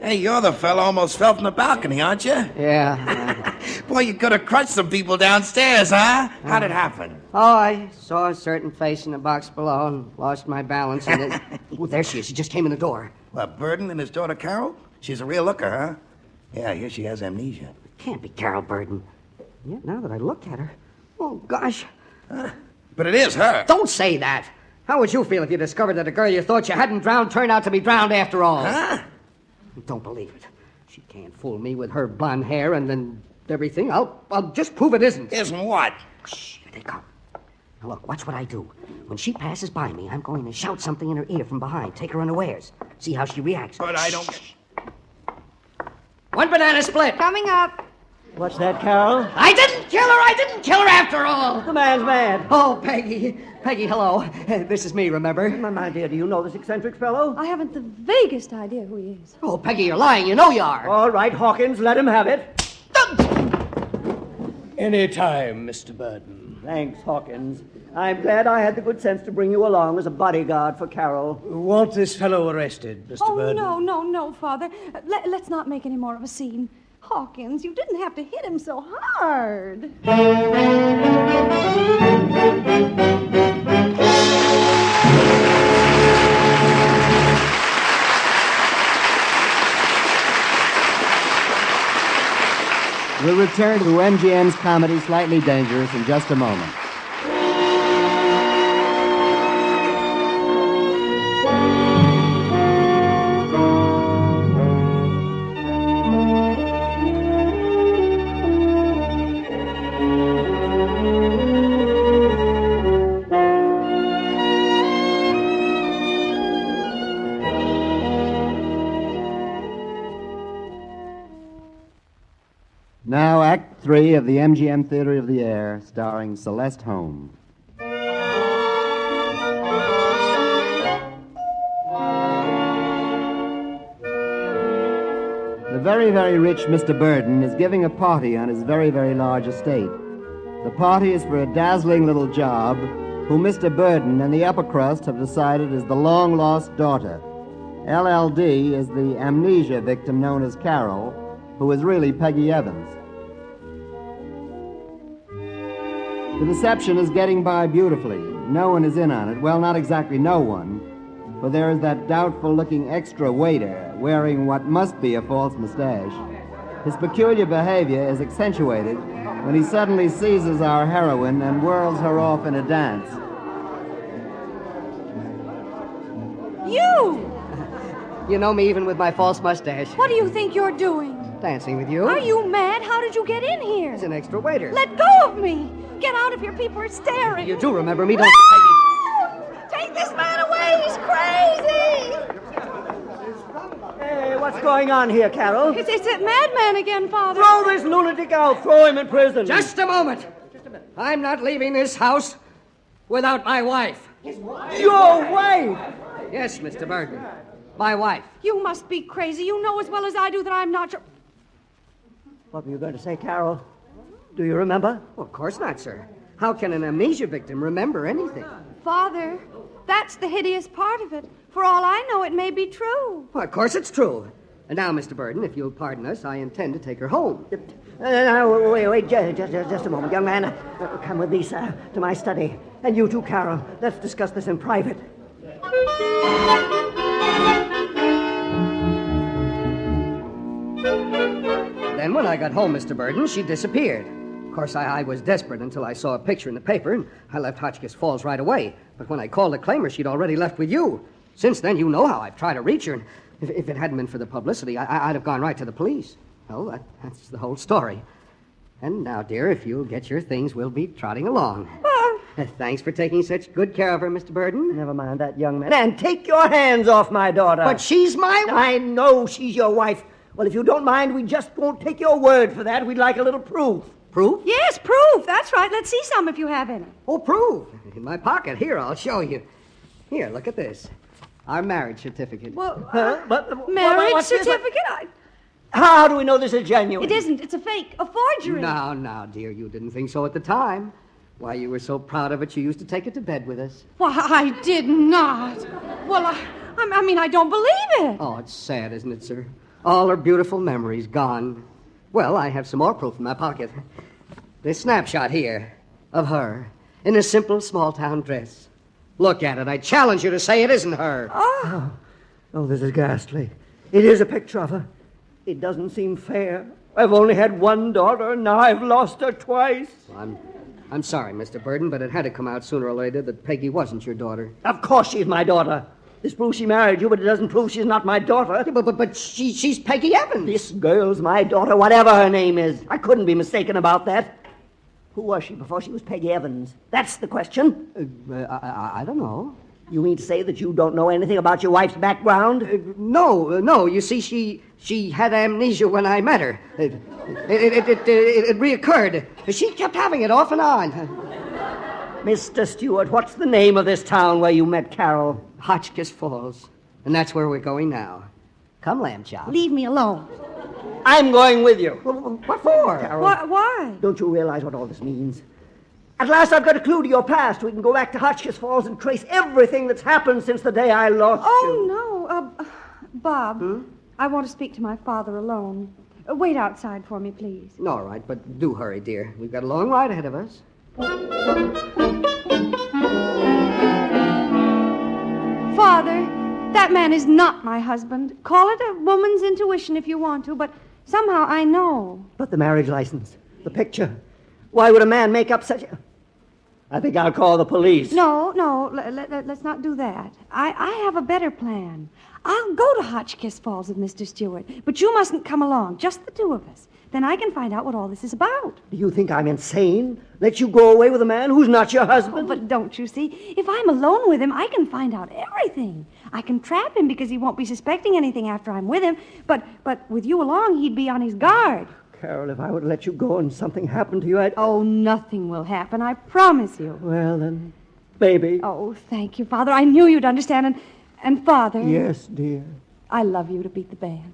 H: you're the fellow almost fell from the balcony, aren't you?
G: Yeah.
H: Boy, you could have crushed some people downstairs, huh? How'd it happen?
G: Oh, I saw a certain face in the box below and lost my balance, and then... Oh, there she is. She just came in the door.
H: What, Burden and his daughter Carol? She's a real looker, huh? Yeah, I hear she has amnesia.
G: Can't be Carol Burden. Yeah, now that I look at her... Oh, gosh.
H: But it is her.
G: Don't say that. How would you feel if you discovered that a girl you thought you hadn't drowned turned out to be drowned after all?
H: Huh?
G: Don't believe it. She can't fool me with her blonde hair and then everything. I'll just prove it isn't.
H: Isn't what?
G: Shh, here they come. Now look, watch what I do. When she passes by me, I'm going to shout something in her ear from behind. Take her unawares. See how she reacts.
H: But I don't...
G: One banana split.
C: Coming up.
N: What's that, Carol?
G: I didn't kill her after all.
N: The man's mad.
G: Oh, Peggy. Peggy, hello. This is me, remember?
N: My dear, do you know this eccentric fellow?
C: I haven't the vaguest idea who he is.
G: Oh, Peggy, you're lying. You know you are.
N: All right, Hawkins, let him have it.
P: Any time, Mr. Burden.
N: Thanks, Hawkins. I'm glad I had the good sense to bring you along as a bodyguard for Carol.
P: Want this fellow arrested, Mr. Burden?
C: Oh, no, Father. Let's not make any more of a scene. Hawkins, you didn't have to hit him so hard.
B: We'll return to MGM's comedy Slightly Dangerous in just a moment. Now, Act 3 of the MGM Theatre of the Air, starring Celeste Holm. The very, very rich Mr. Burden is giving a party on his very, very large estate. The party is for a dazzling little job who Mr. Burden and the upper crust have decided is the long-lost daughter. LLD is the amnesia victim known as Carol, who is really Peggy Evans. The deception is getting by beautifully. No one is in on it. Well, not exactly no one, for there is that doubtful-looking extra waiter wearing what must be a false mustache. His peculiar behavior is accentuated when he suddenly seizes our heroine and whirls her off in a dance.
C: You!
G: You know me even with my false mustache.
C: What do you think you're doing?
G: Dancing with you.
C: Are you mad? How did you get in here?
G: He's an extra waiter.
C: Let go of me! Get out of here, people are staring.
G: You do remember me, don't
C: you, Peggy? Take this man away, he's crazy!
N: Hey, what's going on here, Carol?
C: It's that madman again, Father.
N: Throw this lunatic out. Throw him in prison.
G: Just a moment. I'm not leaving this house without my wife.
N: Your wife?
G: Yes, Mr. Burden. My wife.
C: You must be crazy. You know as well as I do that I'm not your...
N: What were you going to say, Carol? Do you remember?
G: Well, of course not, sir. How can an amnesia victim remember anything?
C: Father, that's the hideous part of it. For all I know, it may be true.
G: Well, of course it's true. And now, Mr. Burden, if you'll pardon us, I intend to take her home.
N: Wait, just a moment, young man. Come with me, sir, to my study. And you too, Carol. Let's discuss this in private.
G: Then when I got home, Mr. Burden, she disappeared. Of course, I was desperate until I saw a picture in the paper, and I left Hotchkiss Falls right away. But when I called the claimer, she'd already left with you. Since then, you know how I've tried to reach her, and if it hadn't been for the publicity, I'd have gone right to the police. Well, that's the whole story. And now, dear, if you'll get your things, we'll be trotting along. Thanks for taking such good care of her, Mr. Burden.
N: Never mind that, young man. And take your hands off my daughter.
G: But she's my wife.
N: I know she's your wife. Well, if you don't mind, we just won't take your word for that. We'd like a little proof.
G: Proof?
C: Yes, proof. That's right. Let's see some if you have any.
G: Oh, proof. In my pocket. Here, I'll show you. Here, look at this. Our marriage certificate.
C: Well,
N: marriage
C: certificate?
N: How do we know this is genuine?
C: It isn't. It's a fake. A forgery.
G: Now, dear, you didn't think so at the time. Why, you were so proud of it, you used to take it to bed with us.
C: Why, I did not. Well, I mean, I don't believe it.
G: Oh, it's sad, isn't it, sir? All her beautiful memories gone. Well, I have some more proof in my pocket. This snapshot here of her in a simple small-town dress. Look at it. I challenge you to say it isn't her.
N: Oh, this is ghastly. It is a picture of her. It doesn't seem fair. I've only had one daughter, and now I've lost her twice.
G: I'm sorry, Mr. Burden, but it had to come out sooner or later that Peggy wasn't your daughter.
N: Of course she's my daughter. This proves she married you, but it doesn't prove she's not my daughter.
G: Yeah, but she's Peggy Evans.
N: This girl's my daughter, whatever her name is. I couldn't be mistaken about that. Who was she before she was Peggy Evans? That's the question.
G: I don't know.
N: You mean to say that you don't know anything about your wife's background?
G: No. You see, she had amnesia when I met her. It reoccurred. She kept having it off and on.
N: Mr. Stewart, what's the name of this town where you met Carol?
G: Hotchkiss Falls. And that's where we're going now. Come, lamb chop.
C: Leave me alone.
N: I'm going with you.
G: What for?
N: Carol,
C: why?
N: Don't you realize what all this means? At last I've got a clue to your past. We can go back to Hotchkiss Falls and trace everything that's happened since the day I lost you.
C: Oh, no. Bob, I want to speak to my father alone. Wait outside for me, please.
G: All right, but do hurry, dear. We've got a long ride ahead of us.
C: Father, that man is not my husband. Call it a woman's intuition if you want to, but somehow I know.
N: But the marriage license, the picture. Why would a man make up such a... I think I'll call the police.
C: No, let's not do that. I have a better plan. I'll go to Hotchkiss Falls with Mr. Stewart, but you mustn't come along, just the two of us. Then I can find out what all this is about.
N: Do you think I'm insane? Let you go away with a man who's not your husband?
C: Oh, but don't you see? If I'm alone with him, I can find out everything. I can trap him because he won't be suspecting anything after I'm with him. But with you along, he'd be on his guard.
N: Carol, if I would let you go and something happened to you, I'd...
C: Oh, nothing will happen, I promise you.
N: Well, then, baby.
C: Oh, thank you, Father. I knew you'd understand. And Father...
N: Yes, dear.
C: I love you to beat the band.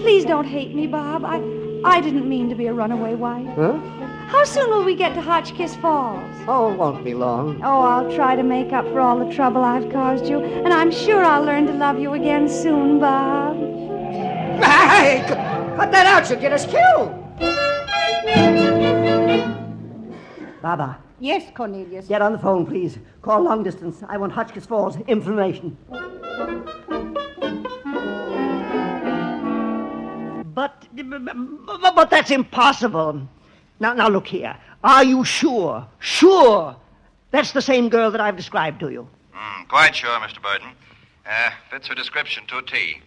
C: Please don't hate me, Bob. I didn't mean to be a runaway wife.
N: Huh?
C: How soon will we get to Hotchkiss Falls?
N: Oh, it won't be long.
C: Oh, I'll try to make up for all the trouble I've caused you, and I'm sure I'll learn to love you again soon, Bob.
G: Hey, cut that out. You'll get us killed.
N: Baba.
F: Yes, Cornelius.
N: Get on the phone, please. Call long distance. I want Hotchkiss Falls information. But that's impossible. Now look here. Are you sure? Sure. That's the same girl that I've described to you.
Q: Quite sure, Mr. Burton. Fits her description to a T.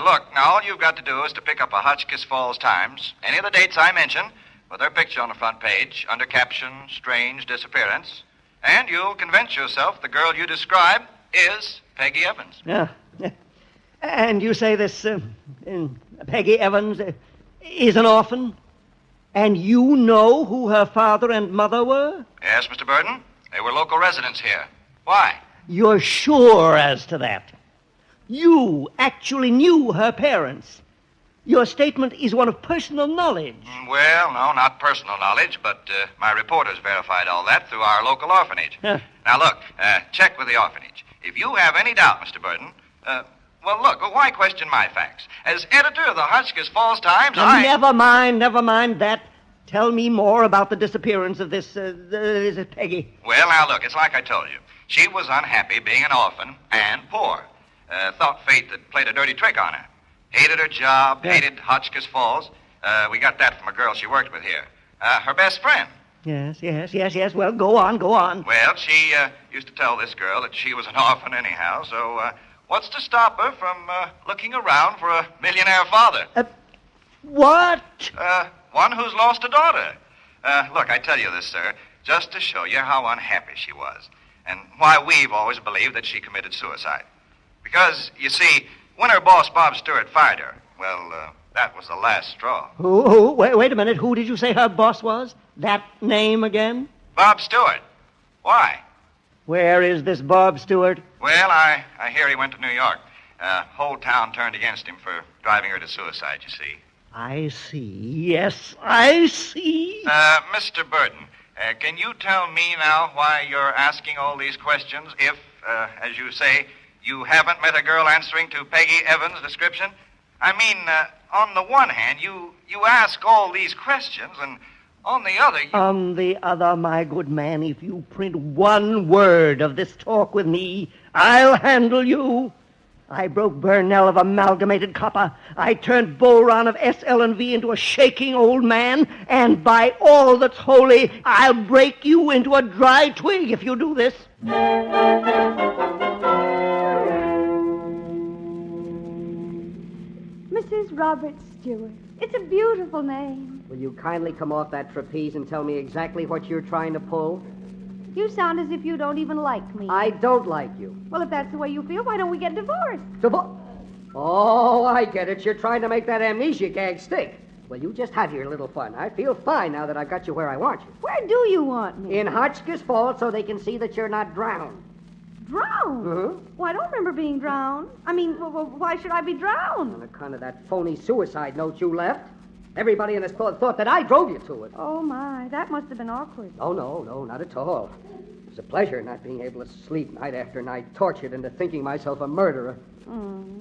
Q: Look, now all you've got to do is to pick up a Hotchkiss Falls Times, any of the dates I mention, with her picture on the front page, under caption, strange disappearance, and you'll convince yourself the girl you describe is Peggy Evans.
N: Yeah. And you say this Peggy Evans is an orphan? And you know who her father and mother were?
Q: Yes, Mr. Burton. They were local residents here. Why?
N: You're sure as to that? You actually knew her parents. Your statement is one of personal knowledge.
Q: Well, no, not personal knowledge, but my reporters verified all that through our local orphanage.
N: Huh.
Q: Now, look, check with the orphanage. If you have any doubt, Mr. Burton, well, look, why question my facts? As editor of the Hotchkiss Falls Times,
N: Never mind that. Tell me more about the disappearance of this Peggy.
Q: Well, now, look, it's like I told you. She was unhappy being an orphan and poor. Thought fate had played a dirty trick on her. Hated her job, hated Hotchkiss Falls. We got that from a girl she worked with here. Her best friend.
N: Yes. Well, go on.
Q: Well, she used to tell this girl that she was an orphan anyhow, so what's to stop her from looking around for a millionaire father?
N: What?
Q: One who's lost a daughter. Look, I tell you this, sir, just to show you how unhappy she was, and why we've always believed that she committed suicide. Because, you see, when her boss, Bob Stewart, fired her, well, that was the last straw.
N: Who? Wait a minute. Who did you say her boss was? That name again?
Q: Bob Stewart. Why?
N: Where is this Bob Stewart?
Q: Well, I hear he went to New York. Whole town turned against him for driving her to suicide, you see.
N: I see. Yes, I see.
Q: Mr. Burton, can you tell me now why you're asking all these questions if, as you say, you haven't met a girl answering to Peggy Evans' description? I mean, on the one hand, you ask all these questions, and on the other,
N: On the other, my good man, if you print one word of this talk with me, I'll handle you. I broke Burnell of Amalgamated Copper. I turned Boron of SL&V into a shaking old man. And by all that's holy, I'll break you into a dry twig if you do this.
C: Mrs. Robert Stewart. It's a beautiful name.
G: Will you kindly come off that trapeze and tell me exactly what you're trying to pull?
C: You sound as if you don't even like me.
G: I don't like you.
C: Well, if that's the way you feel, why don't we get divorced?
G: Oh, I get it. You're trying to make that amnesia gag stick. Well, you just have your little fun. I feel fine now that I've got you where I want you.
C: Where do you want me?
G: In Hotchkiss Falls so they can see that you're not drowned.
C: Drowned?
G: Uh-huh.
C: Well, I don't remember being drowned. I mean, why should I be drowned?
G: On account of that phony suicide note you left. Everybody in this thought that I drove you to it.
C: Oh, my. That must have been awkward.
G: Oh, no, not at all. It's a pleasure not being able to sleep night after night, tortured into thinking myself a murderer.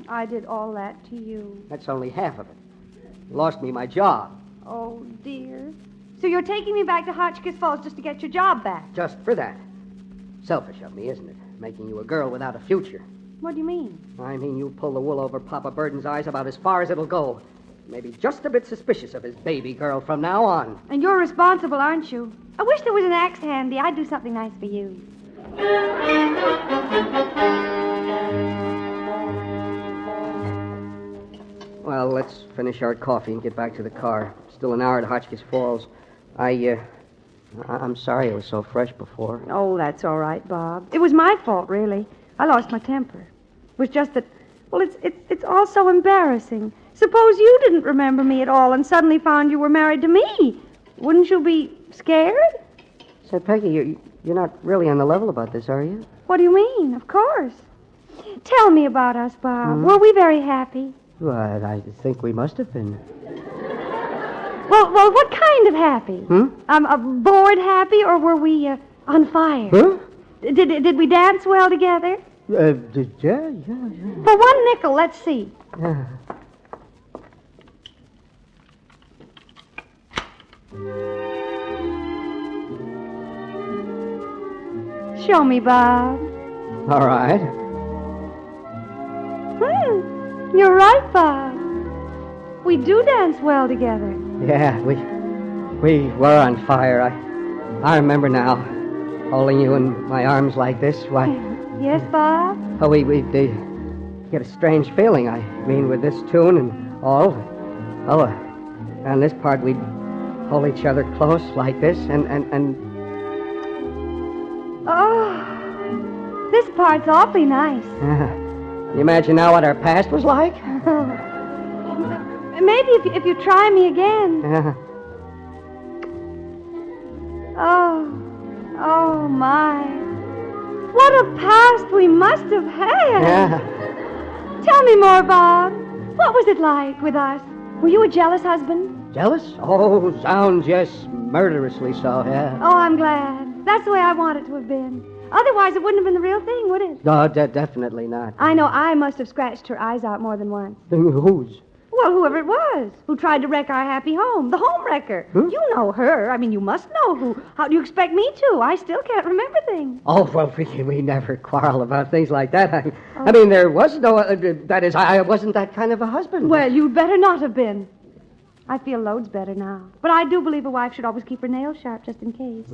C: I did all that to you.
G: That's only half of it. Lost me my job.
C: Oh, dear. So you're taking me back to Hotchkiss Falls just to get your job back?
G: Just for that. Selfish of me, isn't it? Making you a girl without a future.
C: What do you mean?
G: I mean, you pull the wool over Papa Burden's eyes about as far as it'll go. Maybe just a bit suspicious of his baby girl from now on.
C: And you're responsible, aren't you? I wish there was an axe handy. I'd do something nice for you.
G: Well, let's finish our coffee and get back to the car. Still an hour to Hotchkiss Falls. I'm sorry it was so fresh before.
C: Oh, that's all right, Bob. It was my fault, really. I lost my temper. It was just that, well, it's all so embarrassing. Suppose you didn't remember me at all and suddenly found you were married to me. Wouldn't you be scared?
G: Say, Peggy, you're not really on the level about this, are you?
C: What do you mean? Of course. Tell me about us, Bob. Were we very happy?
G: Well, I think we must have been.
C: Well, what kind of happy? Bored happy, or were we on fire?
G: Huh?
C: Did we dance well together?
G: Yeah.
C: For 1 nickel, let's see. Show me, Bob.
G: All right.
C: You're right, Bob. We do dance well together.
G: Yeah, we were on fire. I remember now, holding you in my arms like this. Why?
C: Yes, Bob?
G: Oh, we get a strange feeling. I mean, with this tune and all. Oh, on this part, we'd hold each other close like this, and...
C: Oh, this part's awfully nice.
G: You imagine now what our past was like?
C: Maybe if you try me again. Oh, my. What a past we must have had. Tell me more, Bob. What was it like with us? Were you a jealous husband?
G: Jealous? Oh, sounds, yes, murderously so, yeah.
C: Oh, I'm glad. That's the way I want it to have been. Otherwise, it wouldn't have been the real thing, would it?
G: No, definitely not.
C: I know I must have scratched her eyes out more than once.
G: Whose?
C: Well, whoever it was who tried to wreck our happy home. The home wrecker. You know her. I mean, you must know who. How do you expect me to? I still can't remember things.
G: Oh, well, we never quarrel about things like that. I mean, there was no... that is, I wasn't that kind of a husband.
C: Well, you'd better not have been. I feel loads better now. But I do believe a wife should always keep her nails sharp just in case.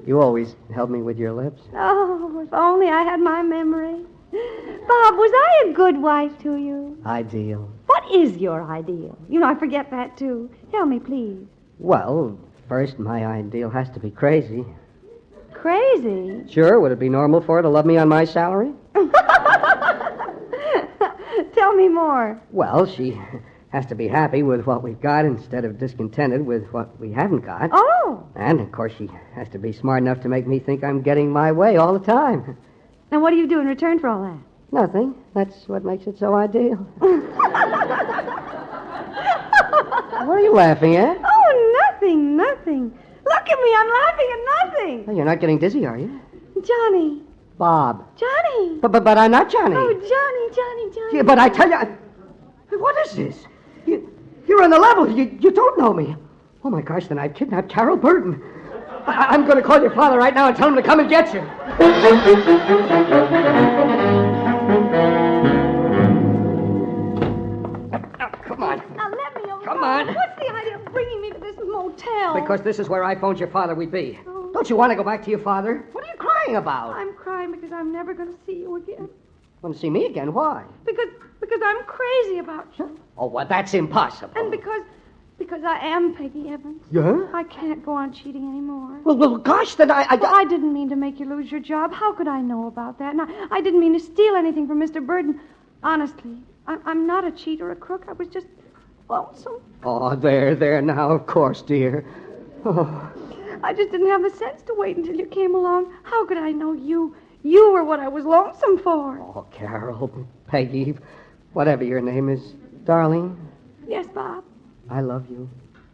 G: You always held me with your lips.
C: Oh, if only I had my memory. Bob, was I a good wife to you?
G: Ideal.
C: What is your ideal? You know, I forget that, too. Tell me, please.
G: Well, first, my ideal has to be crazy.
C: Crazy?
G: Sure. Would it be normal for her to love me on my salary?
C: Tell me more.
G: Well, she has to be happy with what we've got instead of discontented with what we haven't got.
C: Oh.
G: And, of course, she has to be smart enough to make me think I'm getting my way all the time.
C: And what do you do in return for all that?
G: Nothing. That's what makes it so ideal. What are you laughing at?
C: Oh, nothing. Look at me. I'm laughing at nothing.
G: Oh, you're not getting dizzy, are you?
C: Johnny.
G: Bob.
C: Johnny.
G: But I'm not Johnny.
C: Oh, Johnny.
G: Yeah, but I tell you... What is this? You're on the level. You don't know me. Oh, my gosh, then I've kidnapped Carol Burden. I'm going to call your father right now and tell him to come and get you. Come on.
C: Now let me alone.
G: Come on.
C: What's the idea of bringing me to this motel?
G: Because this is where I phoned your father we'd be. Oh. Don't you want to go back to your father? What are you crying about?
C: I'm crying because I'm never going to see you again.
G: Want to see me again? Why?
C: Because I'm crazy about you.
G: Oh, well, that's impossible.
C: And because I am Peggy Evans.
G: Yeah?
C: I can't go on cheating anymore.
G: Well, gosh, then I...
C: Well, I didn't mean to make you lose your job. How could I know about that? And I didn't mean to steal anything from Mr. Burden. Honestly, I'm not a cheat or a crook. I was just lonesome.
G: Oh, there now, of course, dear. Oh.
C: I just didn't have the sense to wait until you came along. How could I know you were what I was lonesome for?
G: Oh, Carol, Peggy, whatever your name is, darling.
C: Yes, Bob.
G: I love you.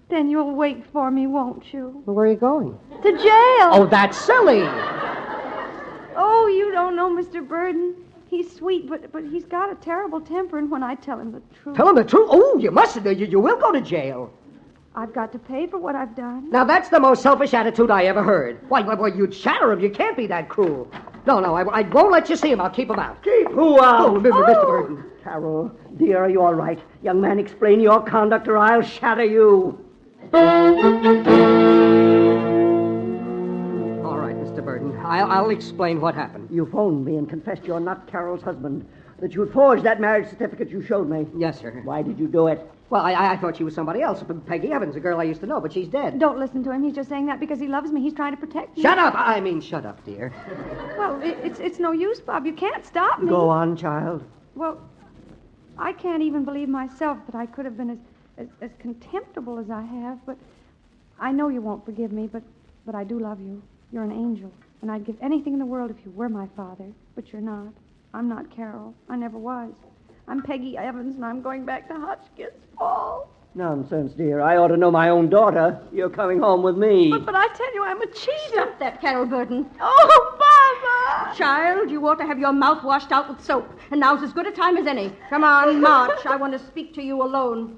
C: Then you'll wait for me, won't you?
J: Well, where are you going?
C: To jail.
J: Oh, that's silly.
C: Oh, you don't know Mr. Burden. He's sweet, but he's got a terrible temper, and when I tell him the truth...
J: Tell him the truth? Oh, you mustn't. You will go to jail.
C: I've got to pay for what I've done.
J: Now, that's the most selfish attitude I ever heard. Why, you'd shatter him. You can't be that cruel. No, I won't let you see him. I'll keep him out.
N: Keep who out?
J: Oh, Mr. Burden.
N: Carol, dear, are you all right? Young man, explain your conduct or I'll shatter you.
J: All right, Mr. Burden. I'll explain what happened.
N: You phoned me and confessed you're not Carol's husband, that you had forged that marriage certificate you showed me.
J: Yes, sir.
N: Why did you do it?
J: Well, I thought she was somebody else. Peggy Evans, a girl I used to know, but she's dead.
C: Don't listen to him. He's just saying that because he loves me. He's trying to protect me.
J: Shut up! I mean, shut up, dear.
C: Well, it's no use, Bob. You can't stop me.
N: Go on, child.
C: Well, I can't even believe myself that I could have been as contemptible as I have, but I know you won't forgive me, but I do love you. You're an angel, and I'd give anything in the world if you were my father, but you're not. I'm not Carol. I never was. I'm Peggy Evans, and I'm going back to Hotchkiss Falls.
N: Nonsense, dear. I ought to know my own daughter. You're coming home with me.
C: But I tell you, I'm a cheater.
F: Stop that, Carol Burden.
C: Oh, Baba!
F: Child, you ought to have your mouth washed out with soap. And now's as good a time as any. Come on, march. I want to speak to you alone.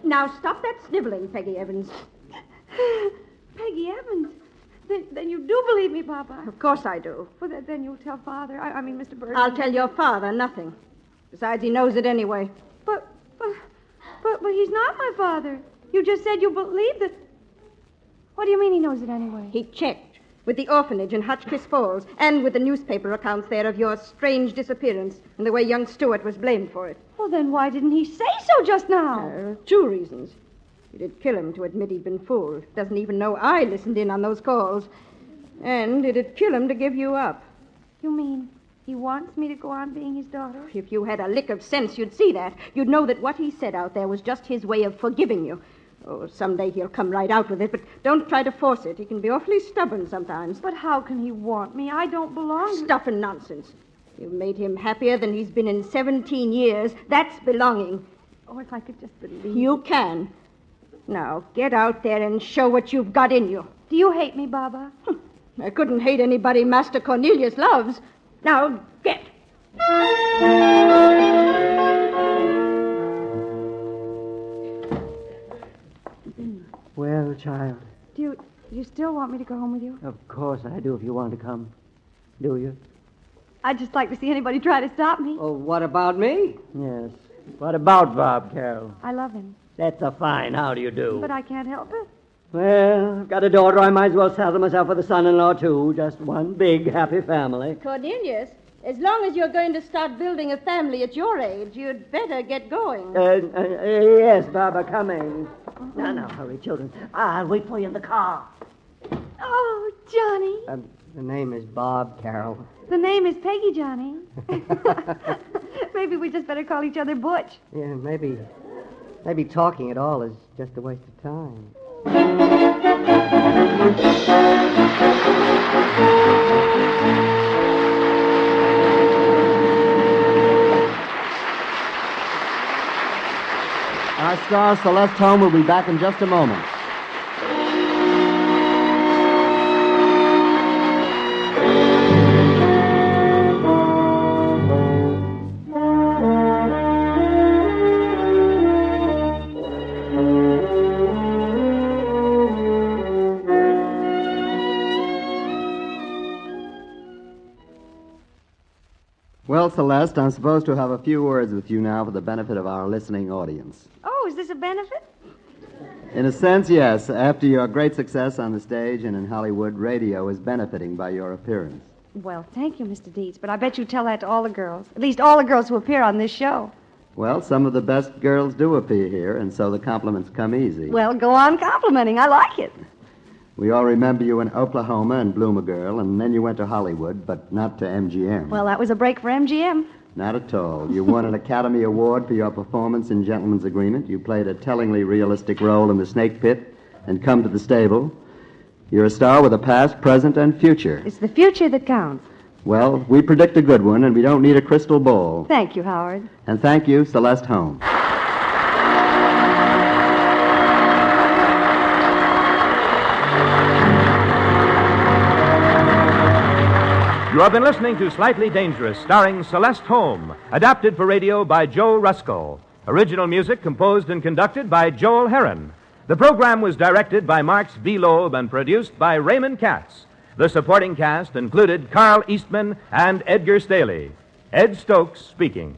F: Now stop that sniveling, Peggy Evans.
C: Peggy Evans? Then you do believe me, Papa?
F: Of course I do.
C: Well, then you'll tell Father. I mean, Mr. Burden.
F: I'll tell your father nothing. Besides, he knows it anyway.
C: But he's not my father. You just said you believe that... What do you mean he knows it anyway?
F: He checked with the orphanage in Hotchkiss Falls and with the newspaper accounts there of your strange disappearance and the way young Stewart was blamed for it.
C: Well, then why didn't he say so just now?
F: 2 reasons. It'd kill him to admit he'd been fooled. Doesn't even know I listened in on those calls. And it'd kill him to give you up.
C: You mean he wants me to go on being his daughter?
F: If you had a lick of sense, you'd see that. You'd know that what he said out there was just his way of forgiving you. Oh, someday he'll come right out with it, but don't try to force it. He can be awfully stubborn sometimes.
C: But how can he want me? I don't belong to...
F: Stuff and nonsense. You've made him happier than he's been in 17 years. That's belonging.
C: Oh, if I could just believe...
F: You can. Now, get out there and show what you've got in you.
C: Do you hate me, Baba?
F: I couldn't hate anybody Master Cornelius loves. Now, get.
N: Well, child.
C: Do you still want me to go home with you?
N: Of course I do if you want to come. Do you?
C: I'd just like to see anybody try to stop me.
J: Oh, what about me?
N: Yes. What about Bob, Carol?
C: I love him.
N: That's a fine how do you do.
C: But I can't help it.
N: Well, I've got a daughter. I might as well saddle myself with a son-in-law, too. Just one big, happy family.
F: Cornelius, as long as you're going to start building a family at your age, you'd better get going.
N: Yes, Baba, coming. Now, hurry, children. I'll wait for you in the car.
C: Oh, Johnny.
J: The name is Bob, Carol.
C: The name is Peggy, Johnny. Maybe we just better call each other Butch.
J: Yeah, maybe talking at all is just a waste of time.
B: Our star, Celeste Holm, will be back in just a moment. Well, Celeste, I'm supposed to have a few words with you now for the benefit of our listening audience.
C: Oh, is this a benefit?
B: In a sense, yes. After your great success on the stage and in Hollywood, radio is benefiting by your appearance.
C: Well, thank you, Mr. Dietz, but I bet you tell that to all the girls. At least all the girls who appear on this show.
B: Well, some of the best girls do appear here, and so the compliments come easy.
C: Well, go on complimenting. I like it.
B: We all remember you in Oklahoma and Bloomer Girl, and then you went to Hollywood, but not to MGM.
C: Well, that was a break for MGM.
B: Not at all. You won an Academy Award for your performance in Gentleman's Agreement. You played a tellingly realistic role in The Snake Pit and Come to the Stable. You're a star with a past, present, and future.
C: It's the future that counts.
B: Well, we predict a good one, and we don't need a crystal ball.
F: Thank you, Howard.
B: And thank you, Celeste Holmes.
A: You have been listening to Slightly Dangerous, starring Celeste Holm, adapted for radio by Joe Rusko. Original music composed and conducted by Joel Herron. The program was directed by Marks B. Loeb and produced by Raymond Katz. The supporting cast included Carl Eastman and Edgar Staley. Ed Stokes speaking.